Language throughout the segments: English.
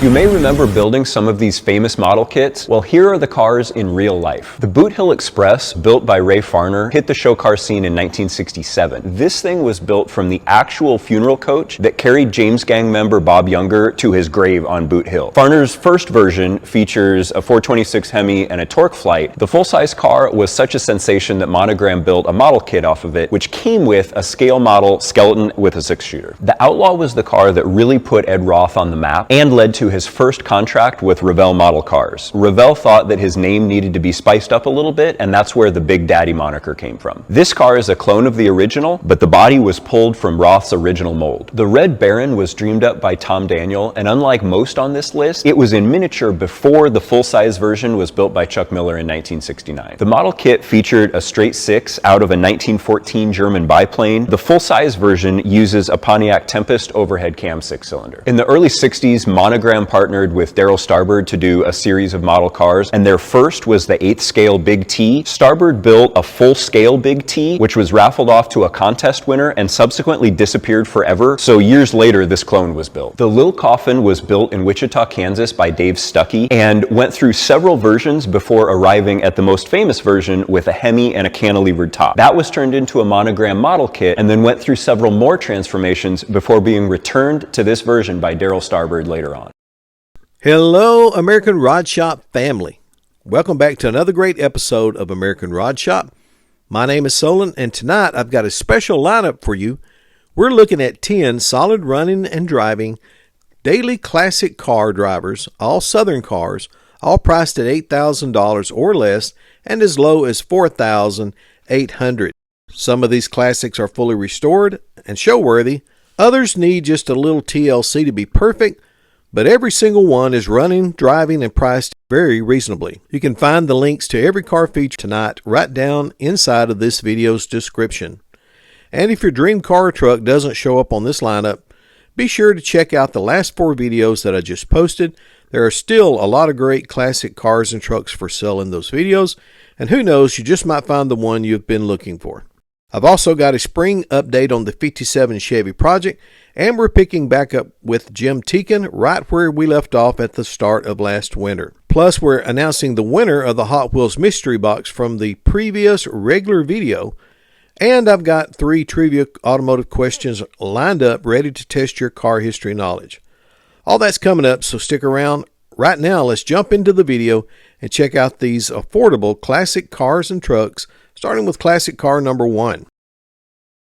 You may remember building some of these famous model kits. Well, here are the cars in real life. The Boot Hill Express, built by Ray Farner, hit the show car scene in 1967. This thing was built from the actual funeral coach that carried James Gang member Bob Younger to his grave on Boot Hill. Farner's first version features a 426 Hemi and a Torque Flight. The full-size car was such a sensation that Monogram built a model kit off of it, which came with a scale model skeleton with a 6-shooter. The Outlaw was the car that really put Ed Roth on the map and led to his first contract with Revell Model Cars. Revell thought that his name needed to be spiced up a little bit, and that's where the Big Daddy moniker came from. This car is a clone of the original, but the body was pulled from Roth's original mold. The Red Baron was dreamed up by Tom Daniel, and unlike most on this list, it was in miniature before the full-size version was built by Chuck Miller in 1969. The model kit featured a straight 6 out of a 1914 German biplane. The full-size version uses a Pontiac Tempest overhead cam 6-cylinder. In the early 60s, Monogram partnered with Darryl Starbird to do a series of model cars, and their first was the 8th scale Big T. Starbird built a full-scale Big T, which was raffled off to a contest winner and subsequently disappeared forever, so years later this clone was built. The Lil Coffin was built in Wichita, Kansas by Dave Stuckey and went through several versions before arriving at the most famous version with a Hemi and a cantilevered top. That was turned into a Monogram model kit and then went through several more transformations before being returned to this version by Darryl Starbird later on. Hello, American Rod Shop family. Welcome back to another great episode of American Rod Shop. My name is Solon, and tonight I've got a special lineup for you. We're looking at 10 solid running and driving daily classic car drivers, all Southern cars, all priced at $8,000 or less and as low as $4,800. Some of these classics are fully restored and show-worthy. Others need just a little TLC to be perfect, but every single one is running, driving, and priced very reasonably. You can find the links to every car featured tonight right down inside of this video's description. And if your dream car or truck doesn't show up on this lineup, be sure to check out the last 4 videos that I just posted. There are still a lot of great classic cars and trucks for sale in those videos, and who knows, you just might find the one you've been looking for. I've also got a spring update on the 57 Chevy project, and we're picking back up with Jim Teakin right where we left off at the start of last winter. Plus, we're announcing the winner of the Hot Wheels mystery box from the previous regular video, and I've got 3 trivia automotive questions lined up ready to test your car history knowledge. All that's coming up, so stick around. Right now, let's jump into the video and check out these affordable classic cars and trucks, starting with classic car number 1.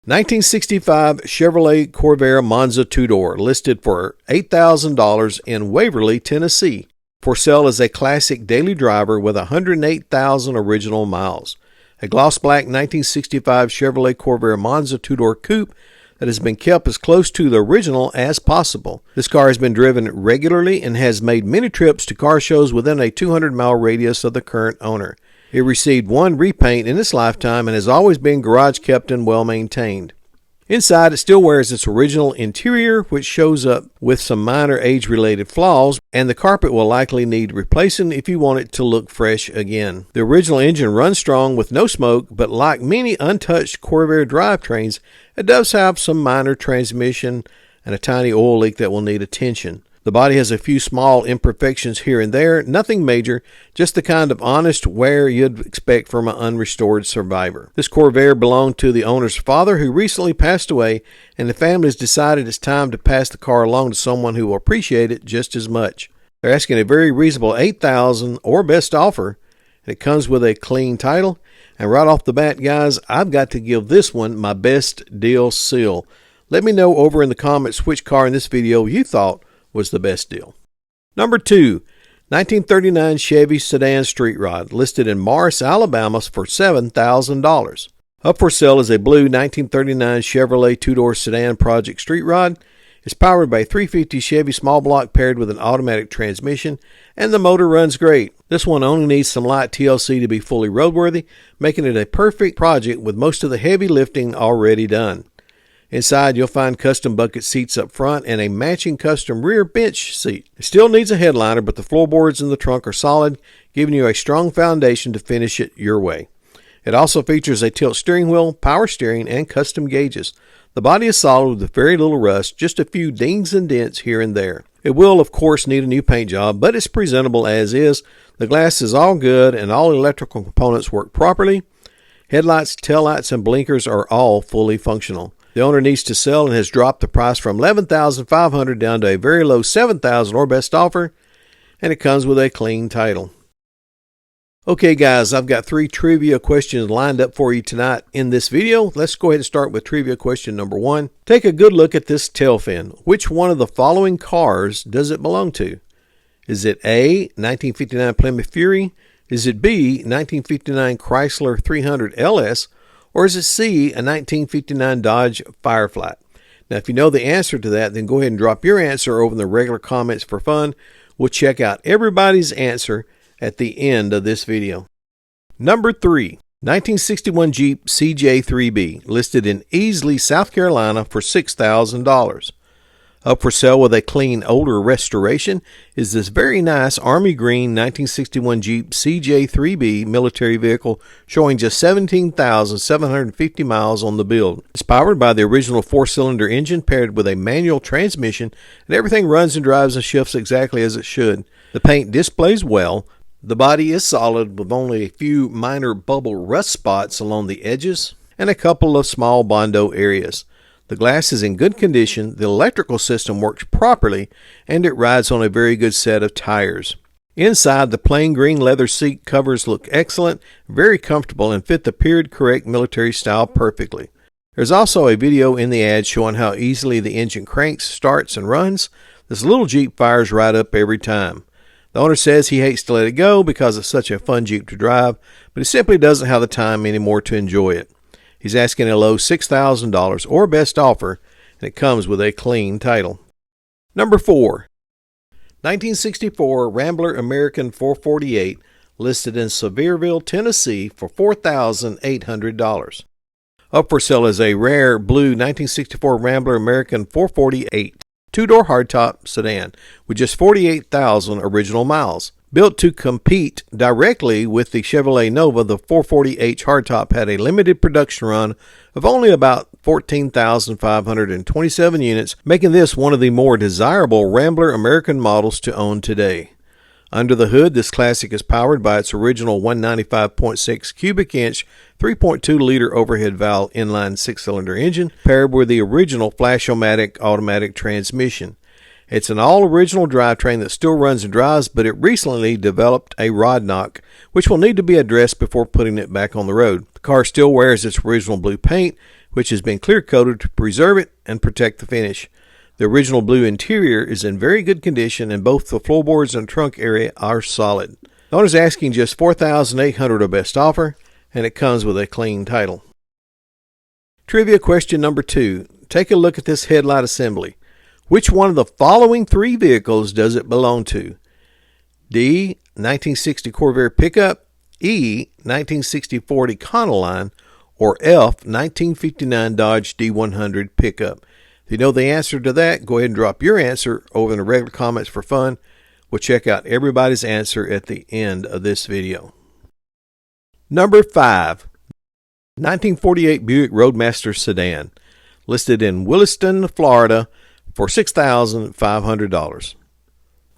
1965 Chevrolet Corvair Monza 2-door, listed for $8,000 in Waverly, Tennessee. For sale as a classic daily driver with 108,000 original miles. A gloss black 1965 Chevrolet Corvair Monza 2-door coupe that has been kept as close to the original as possible. This car has been driven regularly and has made many trips to car shows within a 200-mile radius of the current owner. It received 1 repaint in its lifetime and has always been garage kept and well maintained. Inside, it still wears its original interior, which shows up with some minor age-related flaws, and the carpet will likely need replacing if you want it to look fresh again. The original engine runs strong with no smoke, but like many untouched Corvair drivetrains, it does have some minor transmission and a tiny oil leak that will need attention. The body has a few small imperfections here and there, nothing major, just the kind of honest wear you'd expect from an unrestored survivor. This Corvair belonged to the owner's father, who recently passed away, and the family has decided it's time to pass the car along to someone who will appreciate it just as much. They're asking a very reasonable $8,000 or best offer, and it comes with a clean title. And right off the bat, guys, I've got to give this one my best deal seal. Let me know over in the comments which car in this video you thought was the best deal. Number 2, 1939 Chevy Sedan Street Rod, listed in Morris, Alabama for $7,000. Up for sale is a blue 1939 Chevrolet 2-door sedan project street rod. It's powered by a 350 Chevy small block paired with an automatic transmission, and the motor runs great. This one only needs some light TLC to be fully roadworthy, making it a perfect project with most of the heavy lifting already done. Inside, you'll find custom bucket seats up front and a matching custom rear bench seat. It still needs a headliner, but the floorboards in the trunk are solid, giving you a strong foundation to finish it your way. It also features a tilt steering wheel, power steering, and custom gauges. The body is solid with very little rust, just a few dings and dents here and there. It will, of course, need a new paint job, but it's presentable as is. The glass is all good and all electrical components work properly. Headlights, taillights, and blinkers are all fully functional. The owner needs to sell and has dropped the price from $11,500 down to a very low $7,000 or best offer, and it comes with a clean title. Okay guys, I've got 3 trivia questions lined up for you tonight in this video. Let's go ahead and start with trivia question number 1. Take a good look at this tail fin. Which one of the following cars does it belong to? Is it A, 1959 Plymouth Fury? Is it B, 1959 Chrysler 300 LS? Or is it C, a 1959 Dodge Firefly? Now if you know the answer to that, then go ahead and drop your answer over in the regular comments for fun. We'll check out everybody's answer at the end of this video. Number 3, 1961 Jeep CJ3B, listed in Easley, South Carolina for $6,000. Up for sale with a clean, older restoration is this very nice army green 1961 Jeep CJ3B military vehicle showing just 17,750 miles on the build. It's powered by the original 4-cylinder engine paired with a manual transmission, and everything runs and drives and shifts exactly as it should. The paint displays well. The body is solid with only a few minor bubble rust spots along the edges and a couple of small Bondo areas. The glass is in good condition, the electrical system works properly, and it rides on a very good set of tires. Inside, the plain green leather seat covers look excellent, very comfortable, and fit the period-correct military style perfectly. There's also a video in the ad showing how easily the engine cranks, starts, and runs. This little Jeep fires right up every time. The owner says he hates to let it go because it's such a fun Jeep to drive, but he simply doesn't have the time anymore to enjoy it. He's asking a low $6,000 or best offer, and it comes with a clean title. Number 4, 1964 Rambler American 448, listed in Sevierville, Tennessee for $4,800. Up for sale is a rare blue 1964 Rambler American 448, 2-door hardtop sedan with just 48,000 original miles. Built to compete directly with the Chevrolet Nova, the 440H hardtop had a limited production run of only about 14,527 units, making this one of the more desirable Rambler American models to own today. Under the hood, this classic is powered by its original 195.6 cubic inch, 3.2-liter overhead valve inline 6-cylinder engine, paired with the original Flash-O-Matic automatic transmission. It's an all-original drivetrain that still runs and drives, but it recently developed a rod knock, which will need to be addressed before putting it back on the road. The car still wears its original blue paint, which has been clear-coated to preserve it and protect the finish. The original blue interior is in very good condition, and both the floorboards and trunk area are solid. The owner's asking just $4,800 of best offer, and it comes with a clean title. Trivia question number 2. Take a look at this headlight assembly. Which one of the following 3 vehicles does it belong to? D, 1960 Corvair pickup, E, 1960 Ford Econoline, or F, 1959 Dodge D100 pickup? If you know the answer to that, go ahead and drop your answer over in the regular comments for fun. We'll check out everybody's answer at the end of this video. Number 5, 1948 Buick Roadmaster sedan, listed in Williston, Florida for $6,500.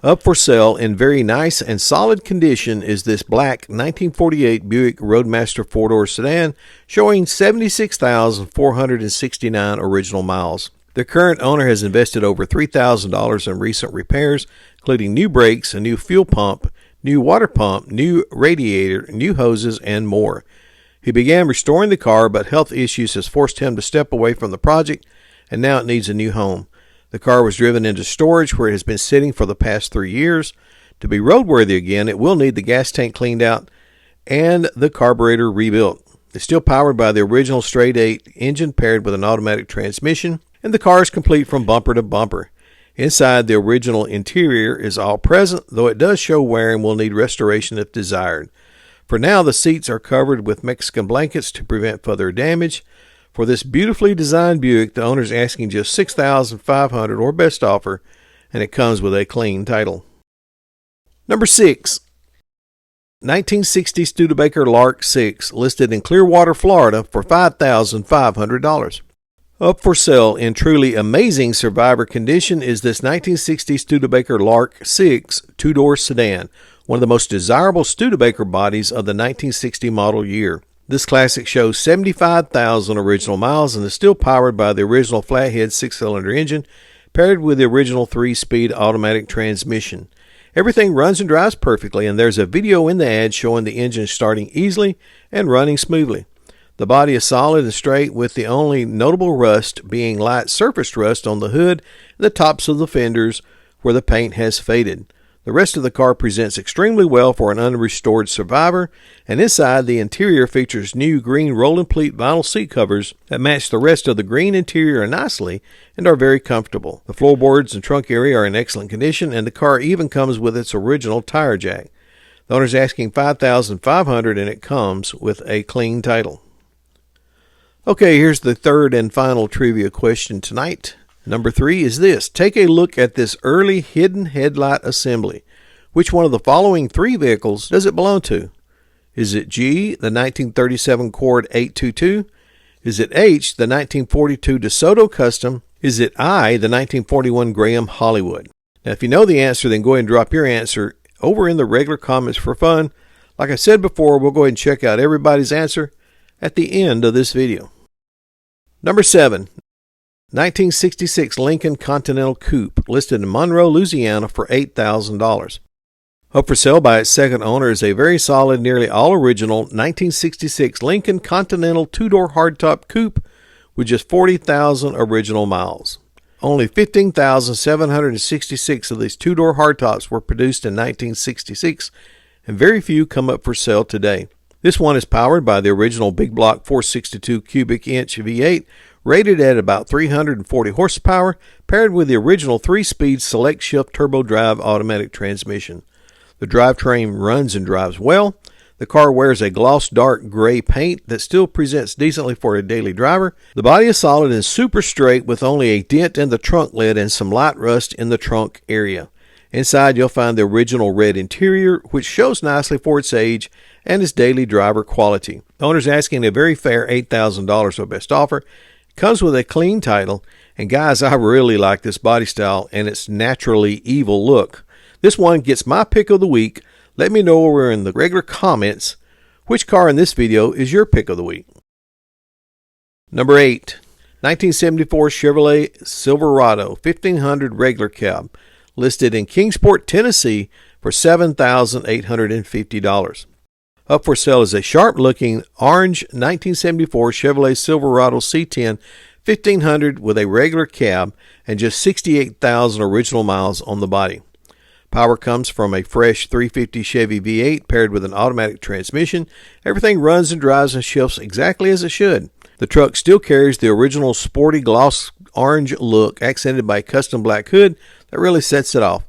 Up for sale in very nice and solid condition is this black 1948 Buick Roadmaster 4-door sedan showing 76,469 original miles. The current owner has invested over $3,000 in recent repairs, including new brakes, a new fuel pump, new water pump, new radiator, new hoses, and more. He began restoring the car, but health issues has forced him to step away from the project, and now it needs a new home. The car was driven into storage where it has been sitting for the past 3 years. To be roadworthy again, it will need the gas tank cleaned out and the carburetor rebuilt. It's still powered by the original straight 8 engine paired with an automatic transmission, and the car is complete from bumper to bumper. Inside, the original interior is all present, though it does show wear and will need restoration if desired. For now, the seats are covered with Mexican blankets to prevent further damage. For this beautifully designed Buick, the owner's asking just $6,500 or best offer, and it comes with a clean title. Number 6, 1960 Studebaker Lark 6, listed in Clearwater, Florida for $5,500. Up for sale in truly amazing survivor condition is this 1960 Studebaker Lark 6 two-door sedan, one of the most desirable Studebaker bodies of the 1960 model year. This classic shows 75,000 original miles and is still powered by the original flathead 6-cylinder engine paired with the original 3-speed automatic transmission. Everything runs and drives perfectly, and there's a video in the ad showing the engine starting easily and running smoothly. The body is solid and straight, with the only notable rust being light surface rust on the hood and the tops of the fenders where the paint has faded. The rest of the car presents extremely well for an unrestored survivor, and inside the interior features new green roll-and pleat vinyl seat covers that match the rest of the green interior nicely and are very comfortable. The floorboards and trunk area are in excellent condition, and the car even comes with its original tire jack. The owner's asking $5,500, and it comes with a clean title. Okay, here's the third and final trivia question tonight. Number 3 is this. Take a look at this early hidden headlight assembly. Which one of the following 3 vehicles does it belong to? Is it G, the 1937 Cord 822? Is it H, the 1942 DeSoto Custom? Is it I, the 1941 Graham Hollywood? Now, if you know the answer, then go ahead and drop your answer over in the regular comments for fun. Like I said before, we'll go ahead and check out everybody's answer at the end of this video. Number 7, 1966 Lincoln Continental Coupe, listed in Monroe, Louisiana for $8,000. Up for sale by its second owner is a very solid, nearly all original 1966 Lincoln Continental two-door hardtop coupe with just 40,000 original miles. Only 15,766 of these two-door hardtops were produced in 1966, and very few come up for sale today. This one is powered by the original big block 462 cubic inch V8, rated at about 340 horsepower, paired with the original 3-speed select shift turbo drive automatic transmission. The drivetrain runs and drives well. The car wears a gloss dark gray paint that still presents decently for a daily driver. The body is solid and super straight, with only a dent in the trunk lid and some light rust in the trunk area. Inside, you'll find the original red interior, which shows nicely for its age and its daily driver quality. The owner's asking a very fair $8,000 for best offer. It comes with a clean title, and guys, I really like this body style and its naturally evil look. This one gets my pick of the week. Let me know over in the regular comments which car in this video is your pick of the week. Number 8, 1974 Chevrolet Silverado 1500 regular cab, listed in Kingsport, Tennessee for $7,850. Up for sale is a sharp-looking orange 1974 Chevrolet Silverado C10 1500 with a regular cab and just 68,000 original miles on the body. Power comes from a fresh 350 Chevy V8 paired with an automatic transmission. Everything runs and drives and shifts exactly as it should. The truck still carries the original sporty gloss orange look, accented by a custom black hood that really sets it off.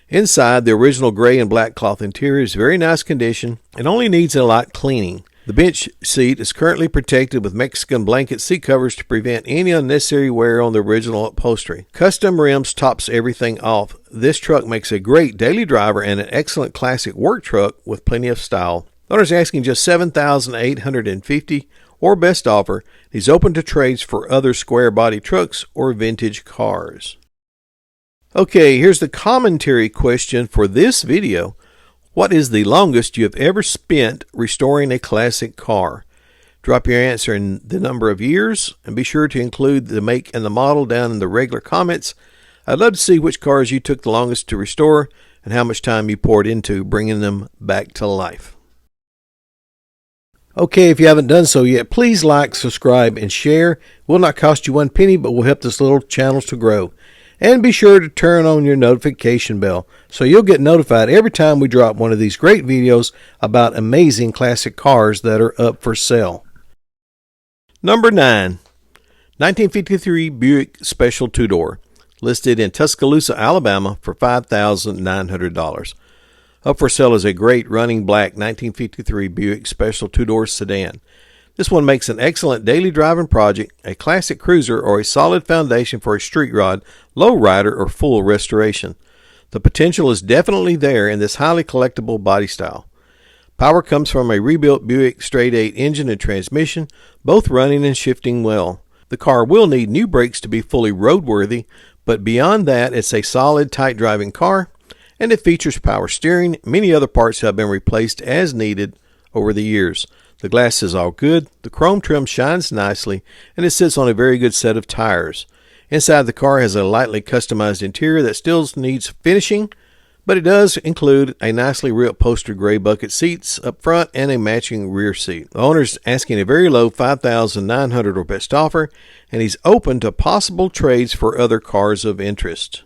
Inside, the original gray and black cloth interior is very nice condition and only needs a light cleaning. The bench seat is currently protected with Mexican blanket seat covers to prevent any unnecessary wear on the original upholstery. Custom rims tops everything off. This truck makes a great daily driver and an excellent classic work truck with plenty of style. The owner's asking just $7,850 or best offer. He's open to trades for other square body trucks or vintage cars. Okay, here's the commentary question for this video. What is the longest you have ever spent restoring a classic car? Drop your answer in the number of years, and be sure to include the make and the model down in the regular comments. I'd love to see which cars you took the longest to restore and how much time you poured into bringing them back to life. Okay, if you haven't done so yet, please like, subscribe, and share. It will not cost you one penny, but will help this little channel to grow. And be sure to turn on your notification bell so you'll get notified every time we drop one of these great videos about amazing classic cars that are up for sale. Number 9, 1953 Buick Special two-door, listed in Tuscaloosa, Alabama for $5,900. Up for sale is a great running black 1953 Buick Special two-door sedan. This one makes an excellent daily driving project, a classic cruiser, or a solid foundation for a street rod, low rider, or full restoration. The potential is definitely there in this highly collectible body style. Power comes from a rebuilt Buick straight 8 engine and transmission, both running and shifting well. The car will need new brakes to be fully roadworthy, but beyond that, it's a solid, tight driving car, and it features power steering. Many other parts have been replaced as needed over the years. The glass is all good, the chrome trim shines nicely, and it sits on a very good set of tires. Inside the car has a lightly customized interior that still needs finishing, but it does include a nicely ripped upholstered gray bucket seats up front and a matching rear seat. The owner's asking a very low $5,900 or best offer, and he's open to possible trades for other cars of interest.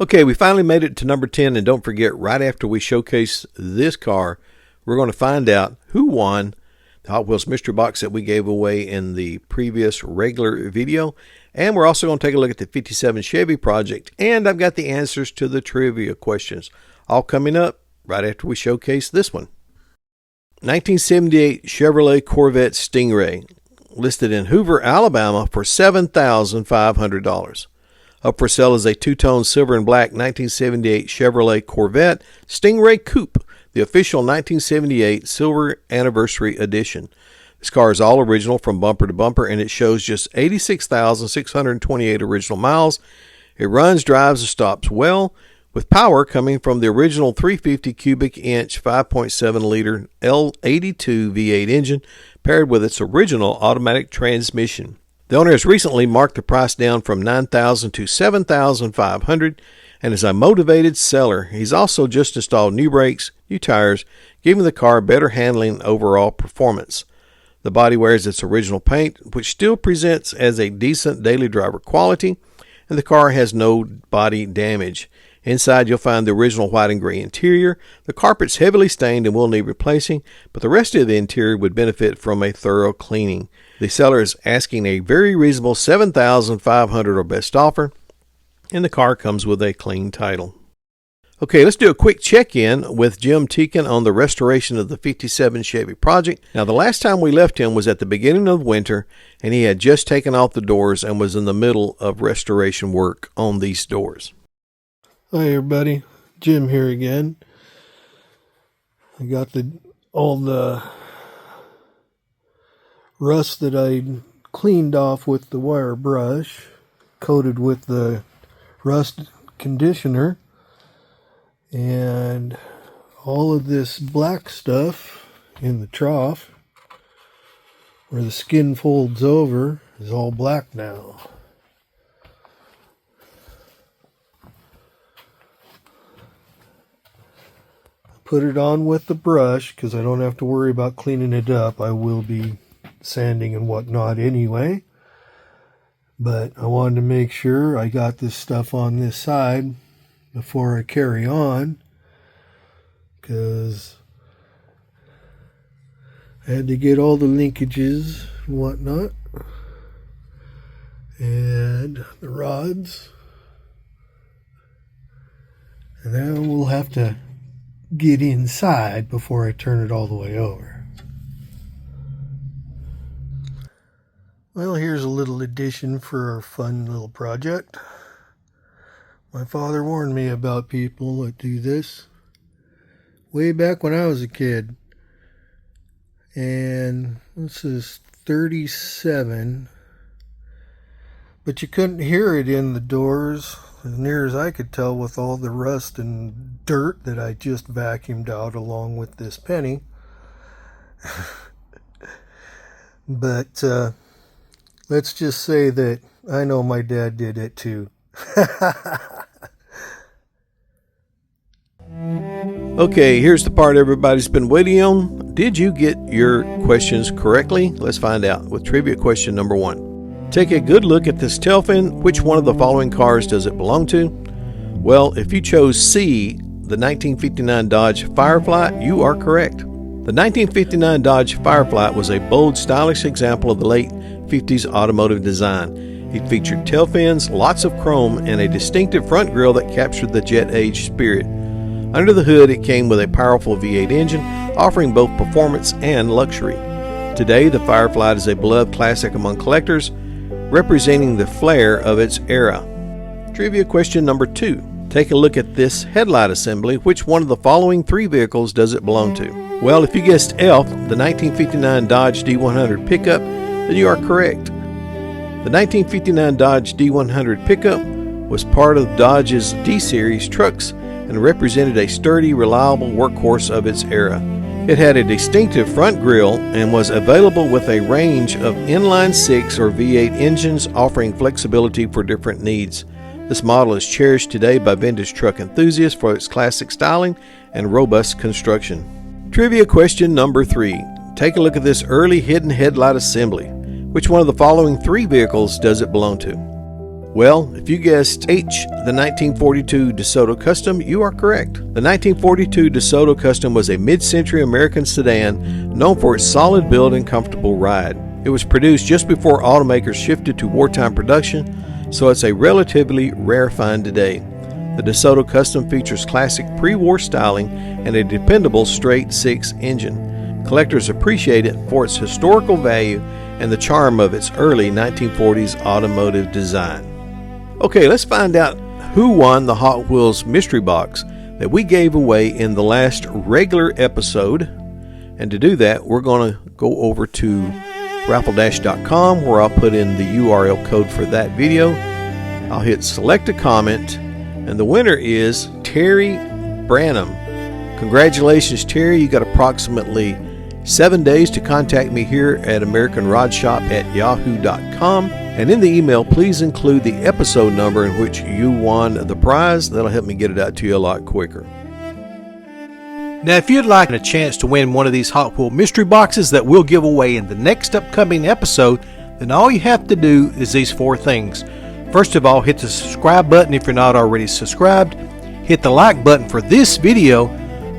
Okay, we finally made it to number 10, and don't forget, right after we showcase this car, we're going to find out who won the Hot Wheels Mystery Box that we gave away in the previous regular video. And we're also going to take a look at the 57 Chevy project. And I've got the answers to the trivia questions, all coming up right after we showcase this one. 1978 Chevrolet Corvette Stingray, listed in Hoover, Alabama for $7,500. Up for sale is a two-tone silver and black 1978 Chevrolet Corvette Stingray Coupe, the official 1978 Silver Anniversary Edition. This car is all original from bumper to bumper, and it shows just 86,628 original miles. It runs, drives, and stops well, with power coming from the original 350 cubic inch 5.7 liter L82 V8 engine, paired with its original automatic transmission. The owner has recently marked the price down from $9,000 to $7,500 and is a motivated seller. He's also just installed new brakes, new tires, giving the car better handling and overall performance. The body wears its original paint, which still presents as a decent daily driver quality, and the car has no body damage. Inside you'll find the original white and gray interior. The carpet's heavily stained and will need replacing, but the rest of the interior would benefit from a thorough cleaning. The seller is asking a very reasonable $7,500 or best offer, and the car comes with a clean title. Okay, let's do a quick check-in with Jim Teakin on the restoration of the 57 Chevy project. Now, the last time we left him was at the beginning of winter, and he had just taken off the doors and was in the middle of restoration work on these doors. Hi everybody, Jim here again. I got all the rust that I cleaned off with the wire brush, coated with the rust conditioner, and all of this black stuff in the trough where the skin folds over is all black now. Put it on with the brush because I don't have to worry about cleaning it up. I will be sanding and whatnot anyway, but I wanted to make sure I got this stuff on this side before I carry on, because I had to get all the linkages and whatnot and the rods, and then we'll have to get inside before I turn it all the way over. Well, here's a little addition for our fun little project. My father warned me about people that do this way back when I was a kid. And this is 37. But you couldn't hear it in the doors, as near as I could tell, with all the rust and dirt that I just vacuumed out along with this penny. But let's just say that I know my dad did it too. Okay, here's the part everybody's been waiting on. Did you get your questions correctly? Let's find out with trivia question number 1. Take a good look at this tail fin. Which one of the following cars does it belong to? Well, if you chose C, the 1959 Dodge Firefly, you are correct. The 1959 Dodge Firefly was a bold, stylish example of the late 50s automotive design. It featured tail fins, lots of chrome, and a distinctive front grille that captured the jet-age spirit. Under the hood, it came with a powerful V8 engine, offering both performance and luxury. Today, the Firefly is a beloved classic among collectors, representing the flair of its era. Trivia question number 2. Take a look at this headlight assembly. Which one of the following 3 vehicles does it belong to? Well, if you guessed F, the 1959 Dodge D100 pickup, then you are correct. The 1959 Dodge D100 pickup was part of Dodge's D-Series trucks and represented a sturdy, reliable workhorse of its era. It had a distinctive front grille and was available with a range of inline 6 or V8 engines offering flexibility for different needs. This model is cherished today by vintage truck enthusiasts for its classic styling and robust construction. Trivia question number 3. Take a look at this early hidden headlight assembly. Which one of the following 3 vehicles does it belong to? Well, if you guessed H, the 1942 DeSoto Custom, you are correct. The 1942 DeSoto Custom was a mid-century American sedan known for its solid build and comfortable ride. It was produced just before automakers shifted to wartime production, so it's a relatively rare find today. The DeSoto Custom features classic pre-war styling and a dependable straight 6 engine. Collectors appreciate it for its historical value and the charm of its early 1940s automotive design. Okay, let's find out who won the Hot Wheels mystery box that we gave away in the last regular episode. And to do that, we're going to go over to raffledash.com where I'll put in the URL code for that video. I'll hit select a comment, and the winner is Terry Branham. Congratulations, Terry. You got approximately 7 days to contact me here at AmericanRodShop@yahoo.com. And in the email, please include the episode number in which you won the prize. That'll help me get it out to you a lot quicker. Now, if you'd like a chance to win one of these Hot Wheel mystery boxes that we'll give away in the next upcoming episode, then all you have to do is these 4 things. First of all, hit the subscribe button if you're not already subscribed. Hit the like button for this video.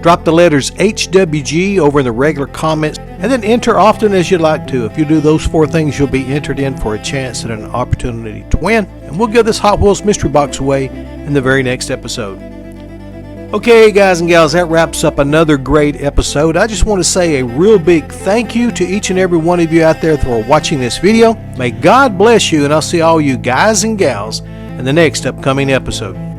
Drop the letters HWG over in the regular comments, and then enter often as you'd like to. If you do those 4 things, you'll be entered in for a chance at an opportunity to win, and we'll give this Hot Wheels mystery box away in the very next episode. Okay, guys and gals, that wraps up another great episode. I just want to say a real big thank you to each and every one of you out there for watching this video. May God bless you, and I'll see all you guys and gals in the next upcoming episode.